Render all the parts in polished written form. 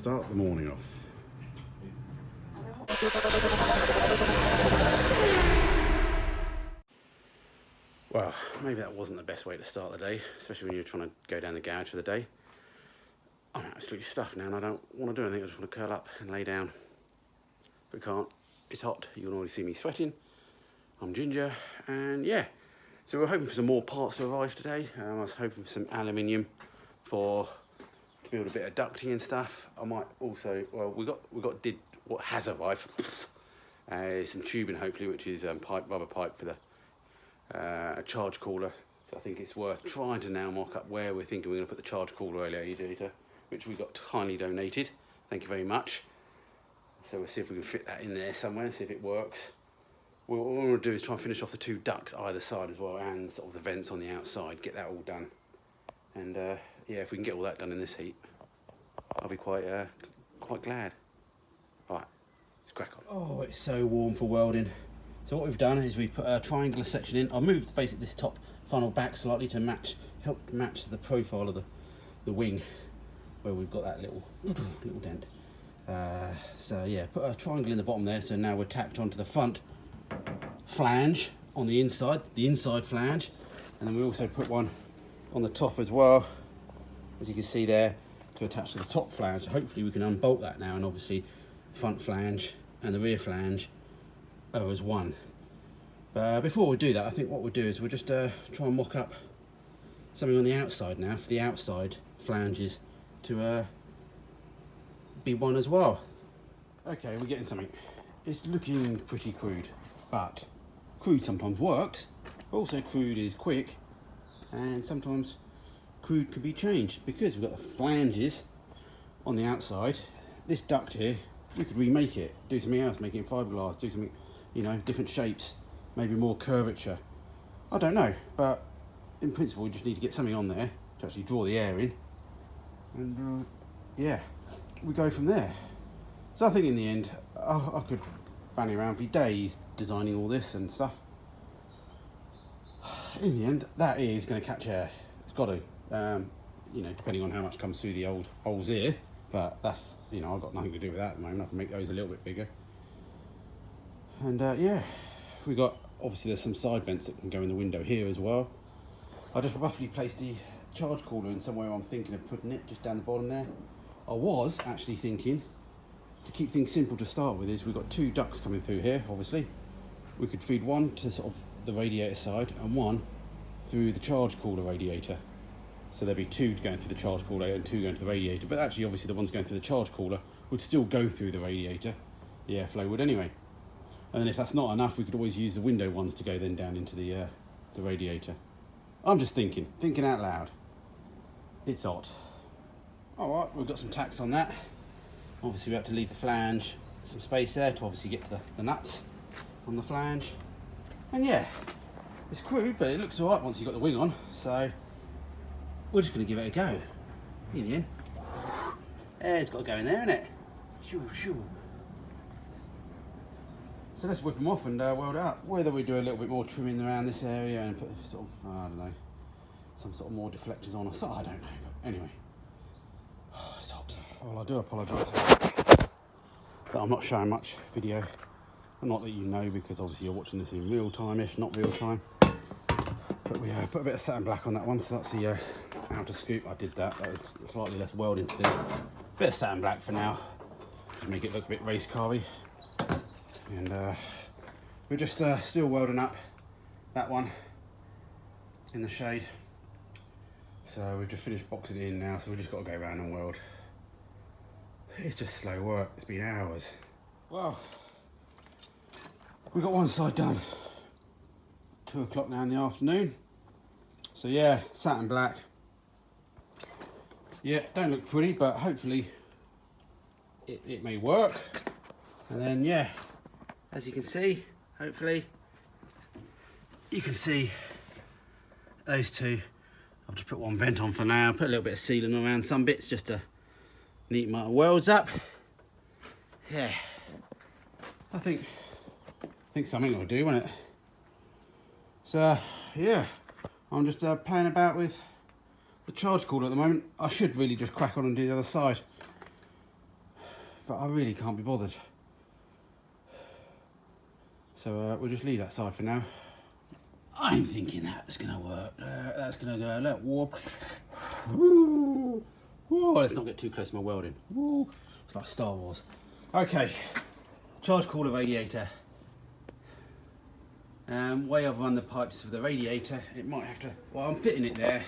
start the morning off. Well, maybe that wasn't the best way to start the day, especially when you're trying to go down the garage for the day. I'm absolutely stuffed now and I don't want to do anything. I just want to curl up and lay down. But can't. It's hot. You can already see me sweating. I'm ginger, and yeah. So we're hoping for some more parts to arrive today. I was hoping for some aluminium to build a bit of ducting and stuff. I might also, well, did what has arrived. Some tubing hopefully, which is rubber pipe for the charge cooler. So I think it's worth trying to now mock up where we're thinking we're going to put the charge cooler radiator, which we got kindly donated. Thank you very much. So we'll see if we can fit that in there somewhere, see if it works. What we want to do is try and finish off the two ducts either side as well, and sort of the vents on the outside, get that all done. And yeah, if we can get all that done in this heat, I'll be quite glad. All right, let's crack on. Oh, it's so warm for welding. So what we've done is we've put a triangular section in. I moved basically this top funnel back slightly to help match the profile of the wing, where we've got that little dent. So yeah, put a triangle in the bottom there. So now we're tacked onto the front flange on the inside flange, and then we also put one on the top as well, as you can see there, to attach to the top flange. Hopefully we can unbolt that now, and obviously the front flange and the rear flange are as one. But before we do that, I think what we'll do is we'll just try and mock up something on the outside now for the outside flanges to be one as well. Okay, we're getting something. It's looking pretty crude, but crude sometimes works. Also crude is quick, and sometimes crude can be changed, because we've got the flanges on the outside. This duct here, we could remake it, do something else, make it in fiberglass, do something, you know, different shapes, maybe more curvature. I don't know, but in principle we just need to get something on there to actually draw the air in, and yeah, we go from there. So I think in the end, I could fanny around for days designing all this and stuff. In the end, that is going to catch air. It's got to, you know, depending on how much comes through the old holes here. But that's, you know, I've got nothing to do with that at the moment. I can make those a little bit bigger. And yeah, we got, obviously there's some side vents that can go in the window here as well. I just roughly placed the charge cooler in somewhere I'm thinking of putting it, just down the bottom there. I was actually thinking, to keep things simple to start with, is we've got two ducts coming through here, obviously. We could feed one to sort of the radiator side and one through the charge cooler radiator. So there'd be two going through the charge cooler and two going to the radiator. But actually, obviously, the ones going through the charge cooler would still go through the radiator. The airflow would anyway. And then if that's not enough, we could always use the window ones to go then down into the radiator. I'm just thinking out loud. It's hot. All right, we've got some tacks on that. Obviously we have to leave the flange some space there to obviously get to the nuts on the flange. And yeah, it's crude, but it looks all right once you've got the wing on. So we're just going to give it a go. In the end, it's got to go in there, isn't it? Shoo, shoo. So let's whip them off and weld it up. Whether we do a little bit more trimming around this area and put sort of, I don't know, some sort of more deflectors on or something, I don't know. But anyway, it's hot. Well, I do apologise, but I'm not showing much video. Not that you know, because obviously you're watching this in real time-ish, not real time. But we put a bit of satin black on that one, so that's the outer scoop. I did that. That was slightly less welding to do. Bit of satin black for now, to make it look a bit race car-y. And we're just still welding up that one in the shade. So we've just finished boxing it in now, so we've just got to go around and weld. It's just slow work. It's been hours. Well, we got one side done. 2 o'clock now in the afternoon. So yeah, satin black. Yeah, don't look pretty, but hopefully it may work. And then yeah, as you can see, hopefully you can see those two. I've just put one vent on for now, put a little bit of sealant around some bits just to neat my welds up. Yeah, I think something will do, won't it? So yeah, I'm just playing about with the charge cooler at the moment. I should really just crack on and do the other side. but I really can't be bothered. So we'll just leave that side for now. I'm thinking that's going to work. That's going to go, look, warp. Woo. Woo. Let's not get too close to my welding. Woo. It's like Star Wars. Okay, charge cooler radiator. Way I've run the pipes for the radiator, it might have to, well, I'm fitting it there.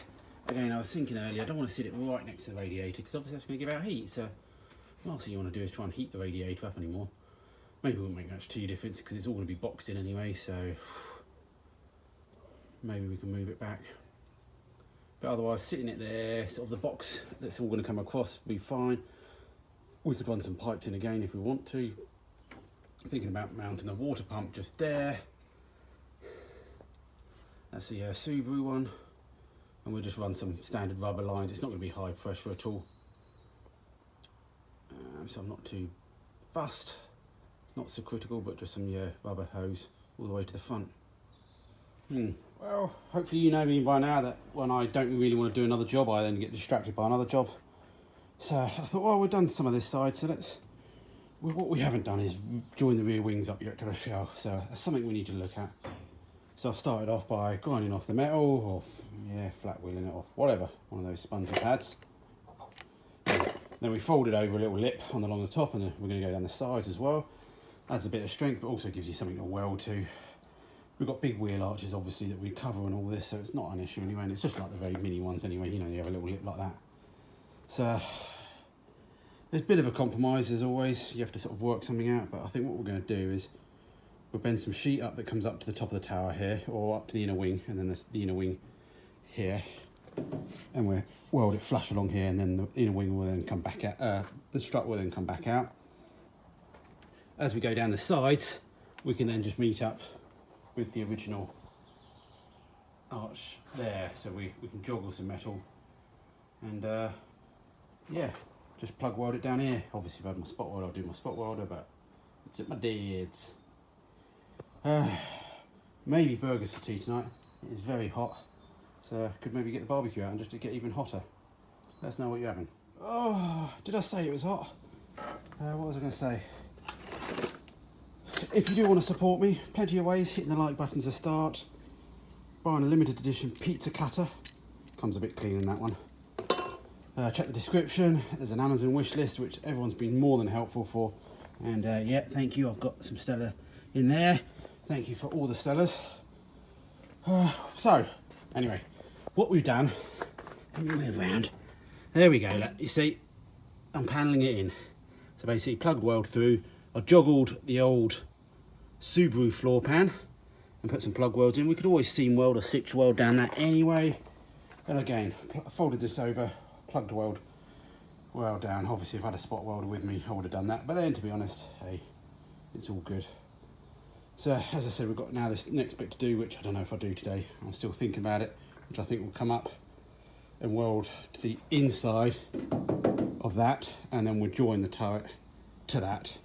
Again, I was thinking earlier, I don't want to sit it right next to the radiator because obviously that's going to give out heat. So the last thing you want to do is try and heat the radiator up anymore. Maybe it won't make much too difference because it's all going to be boxed in anyway, so maybe we can move it back. But otherwise, sitting it there, sort of the box that's all going to come across will be fine. We could run some pipes in again if we want to. I'm thinking about mounting a water pump just there. That's the Subaru one. And we'll just run some standard rubber lines. It's not going to be high pressure at all. So I'm not too fussed. It's not so critical, but just some rubber hose all the way to the front. Well, hopefully you know me by now that when I don't really want to do another job, I then get distracted by another job. So I thought, well, we've done some of this side, so what we haven't done is join the rear wings up yet to the shell. So that's something we need to look at. So I've started off by grinding off the metal, or flat wheeling it off, whatever, one of those spongy pads. Then we folded over a little lip along the top, and then we're going to go down the sides as well. Adds a bit of strength, but also gives you something to weld to. We've got big wheel arches, obviously, that we cover and all this, so it's not an issue anyway, and it's just like the very mini ones anyway, you know, you have a little lip like that. So there's a bit of a compromise as always, you have to sort of work something out, but I think what we're going to do is we'll bend some sheet up that comes up to the top of the tower here, or up to the inner wing, and then the inner wing here, and we'll weld it flush along here, and then the inner wing will then come back out, the strut will then come back out. As we go down the sides, we can then just meet up with the original arch there, so we can joggle some metal, and yeah, just plug weld it down here. Obviously if I had my spot welder, I'll do my spot welder, but it's at my dad's. Maybe burgers for tea tonight. It is very hot, so I could maybe get the barbecue out and just to get even hotter. Let us know what you're having. Oh, did I say it was hot? What was I going to say? If you do want to support me, plenty of ways. Hitting the like button's a start. Buying a limited edition pizza cutter. Comes a bit clean in that one. Check the description. There's an Amazon wish list, which everyone's been more than helpful for. And yeah, thank you. I've got some Stella in there. Thank you for all the Stellas. So, anyway, what we've done, let me move around. There we go, look, you see, I'm paneling it in. So basically, plugged weld through. I joggled the old Subaru floor pan and put some plug welds in. We could always seam weld or stitch weld down that anyway. And again, I folded this over, plugged the weld down. Obviously, if I had a spot welder with me, I would have done that. But then, to be honest, hey, it's all good. So, as I said, we've got now this next bit to do, which I don't know if I do today. I'm still thinking about it, which I think will come up and weld to the inside of that, and then we'll join the turret to that.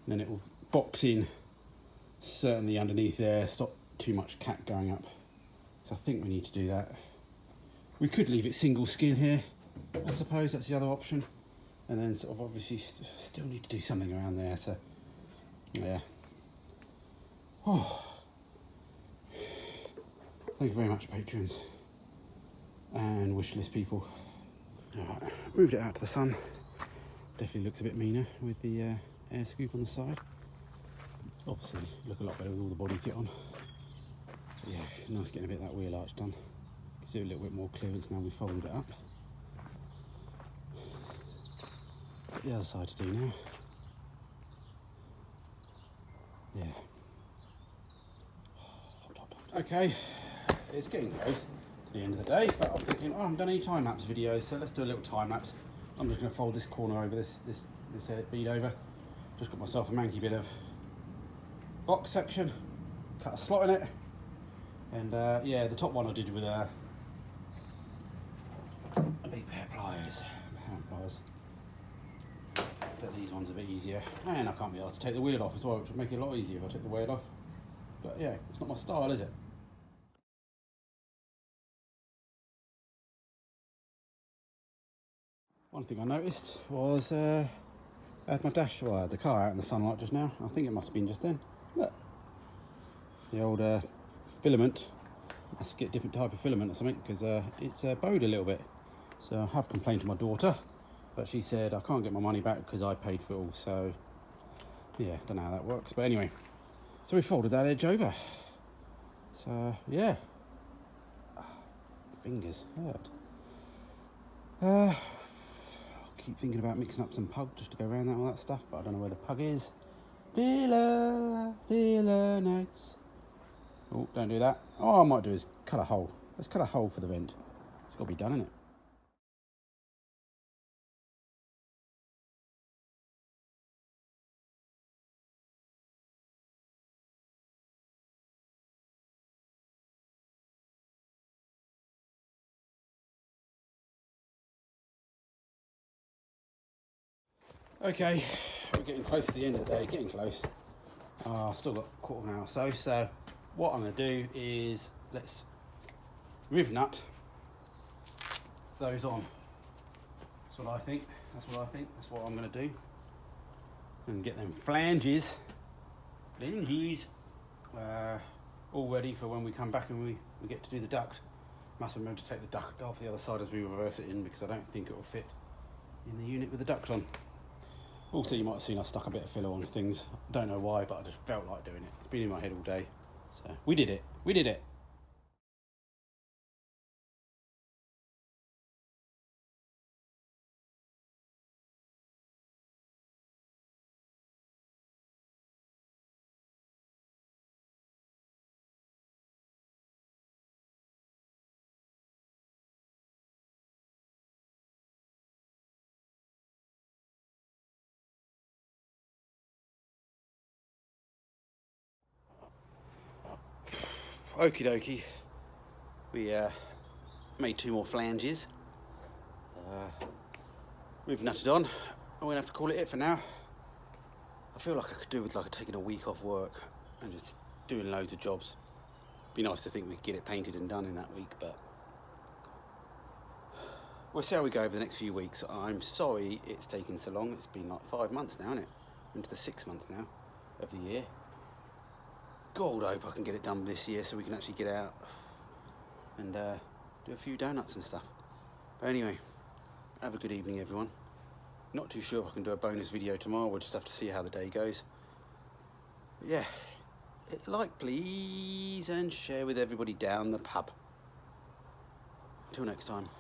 And then it will box in certainly underneath there, stop too much cat going up. So I think we need to do that. We could leave it single skin here, I suppose, that's the other option. And then sort of obviously still need to do something around there, so yeah. Oh. Thank you very much, patrons and wishlist people. Right, moved it out to the sun. Definitely looks a bit meaner with the air scoop on the side. Obviously look a lot better with all the body kit on. But yeah, nice getting a bit of that wheel arch done. Gives you a little bit more clearance now we folded it up. Got the other side to do now. Yeah. Okay, it's getting close to the end of the day, but I'm thinking, oh, I haven't done any time-lapse videos, so let's do a little time-lapse. I'm just going to fold this corner over, this bead over. Just got myself a manky bit of box section, cut a slot in it, and yeah, the top one I did with a big pair of pliers, hand pliers. But these ones are a bit easier, and I can't be asked to take the wheel off as well, which would make it a lot easier if I took the wheel off. But yeah, it's not my style, is it? One thing I noticed was I had my well, I had the car out in the sunlight just now. I think it must have been just then. Look, the old filament. I must get a different type of filament or something because it's bowed a little bit. So I have complained to my daughter, but she said I can't get my money back because I paid for it all. So yeah, don't know how that works. But anyway, so we folded that edge over. So yeah, fingers hurt. I keep thinking about mixing up some pug just to go around that all that stuff, but I don't know where the pug is. Villa nights. Oh, don't do that. All I might do is cut a hole. Let's cut a hole for the vent. It's got to be done, isn't it? Okay, we're getting close to the end of the day, getting close. I've still got a quarter of an hour or so, so what I'm going to do is let's riv-nut those on. That's what I think, that's what I'm going to do. And get them flanges all ready for when we come back and we get to do the duct. Must remember to take the duct off the other side as we reverse it in because I don't think it will fit in the unit with the duct on. Also, you might have seen I stuck a bit of filler on things. I don't know why, but I just felt like doing it. It's been in my head all day. So we did it. We did it. Okie dokie. We made 2 more flanges. We've nutted on. I'm gonna have to call it for now. I feel like I could do with taking a week off work and just doing loads of jobs. Be nice to think we could get it painted and done in that week, but we'll see how we go over the next few weeks. I'm sorry it's taken so long. It's been like 5 months now, isn't it? Into the 6th month now of the year. God, I hope I can get it done this year so we can actually get out and do a few donuts and stuff. But anyway, have a good evening, everyone. Not too sure if I can do a bonus video tomorrow. We'll just have to see how the day goes. But yeah, hit the like, please, and share with everybody down the pub. Until next time.